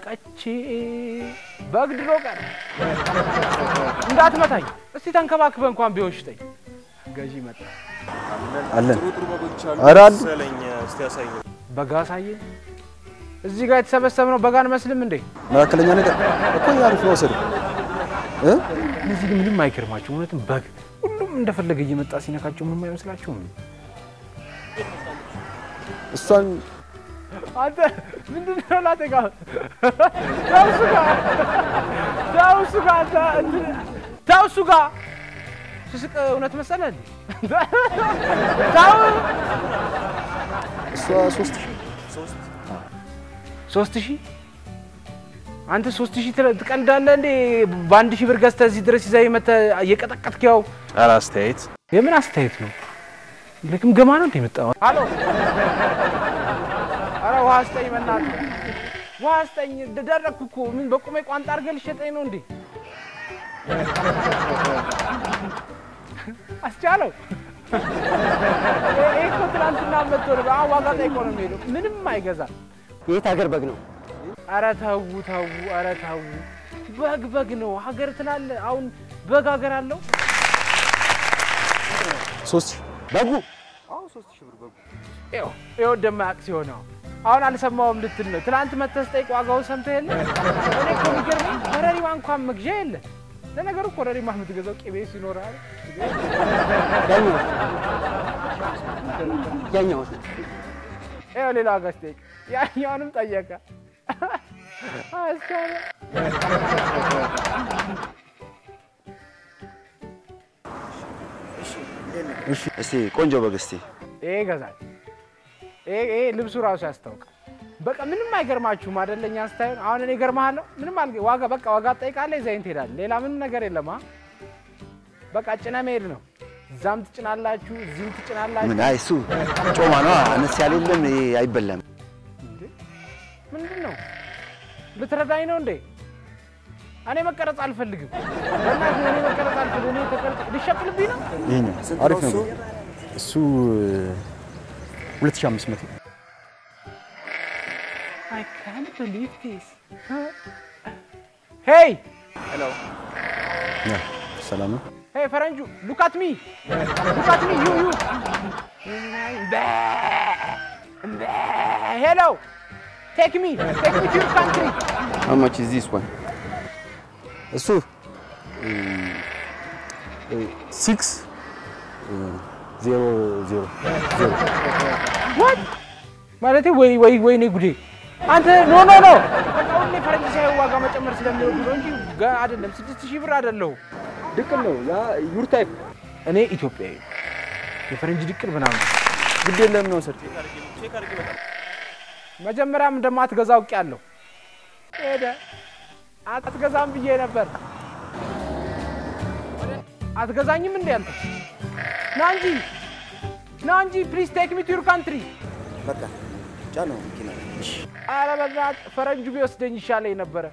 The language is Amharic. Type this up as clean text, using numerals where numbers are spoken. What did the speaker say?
ቀቼ በግድሮ ቀር እንዳትመታኝ እስቲ ተንከባክበ እንኳን ቢወሽተኝ ገዢ መጣ አለን ጥሩ በጎች አሉ ስለኝ እስቲ ያሳየኝ በጋ ሳየኝ እዚህ ጋር የተሰበሰበው በጋን መስልም እንዴ ማከለኛ ነገር እኮ ያርፍ ነው ሰር እዚህ ግን ምንም አይከርማችሁ እውነትም በግ ሁሉም እንደፈለገ እየመጣ ሲነካቸው ምንም አይመስላችሁም እሷን አንተ ምንድነው ላተጋ ታውሱጋ ስስቅ እውነት መሰለህ ታው እሷ 3000 አንተ 3000 ትቀንዳለህ እንዴ በአንድ ሺህ ብር ገዝተህ እዚህ ድረስ ይዘህ መተ እየቀጠቀጥከው ኧረ አስተያየት የምን አስተያየት ነው ለክም ገማ ነው እንደመጣው ሃሎ አረ ዋስጠኝ መናት ዋስጠኝ ደደረኩ ምን በቁሜ ቋንጣ አርገል ሸጠኝ ነው እንዴ አስቻለው እኮ ትላንትና መጥቶ ነው ዋጋ ጠይቆ ነው የሚሄደው ምንም አይገዛ የት ሀገር በግ ነው አረ ታው አረ ታው በግ ነው ሀገር ትላለ አሁን በግ ሀገር አለው 3 በጉ አው 3000 ብር በጉ ይኸው ደማቅ ሲሆን አሁን አልሰማውም ልትል ነው ትላንት መተህ ጠይቅ ዋጋው ሰምተህ የለ እኔ እኮ የሚገርመኝ ኮረሪማ እንኳን መግዣ የለ ለነገሩ ኮረሪማ የምትገዛው ቅቤ ሲኖርሃል ያኛው ይኸው ሌላ ዋጋ ጠይቅ ያኛውንም ጠየቀ አስቻለ እሺ ቆንጆ በግስቲ ይገዛል ልብሱ ራሱ ያስታውቃል በቃ ምንም አይገርማችሁም አይደለኛ ስታይል አሁን እኔ ገርማለሁ ምንም ዋጋ በቃ ዋጋ ጠይቃለህ ዘይን ትሄዳለህ ሌላ ምንም ነገር የለም በቃ ጭና መሄድ ነው ዛም ትጭናላችሁ እዚህም ትጭናላችሁ ምን አይሱ ጮማ ነው አነስ ያለለም አይበላም ምንድነው ልትረዳኝ ነው እንዴ እኔ መቀረጽ አልፈልግም በእናትህ እኔ መቀረጽ አልፈልግም እኔ ተቀርጽ ልሸፍልብኝ ነው ይሄኛው አሪፍ ነው እሱ 2500 I can't believe this. Hey! Hello. Yeah, salam. Hey, Faranju, look at me. Look at me, you. Hello. Take me to your country. How much is this one? እሱ 600. What? ማለቴ ወይ ጉዴ አንተ ኖ በቃውን ፈረንጅ ሳይው ዋጋ መጨመር ስለሚወዱ ነው እንጂ አይደለም 6000 ብር አይደለም ድቅል ነው ያ ዩር ታይፕ እኔ ኢትዮጵያዊ የፈረንጅ ድቅል ምናምን ግድ የለም ነው ሰርት ቼክ አድርጊ በቃ መጀመሪያም እንደማትገዛው ቂያለሁ ሄደ አትገዛም ብዬ ነበር አትገዛኝም እንዴ አንተ ናንጂ please take me to your country በቃ ጫነው መኪና አረ በእናትህ ፈረንጁ ቢወስደኝ ይሻለኝ ነበር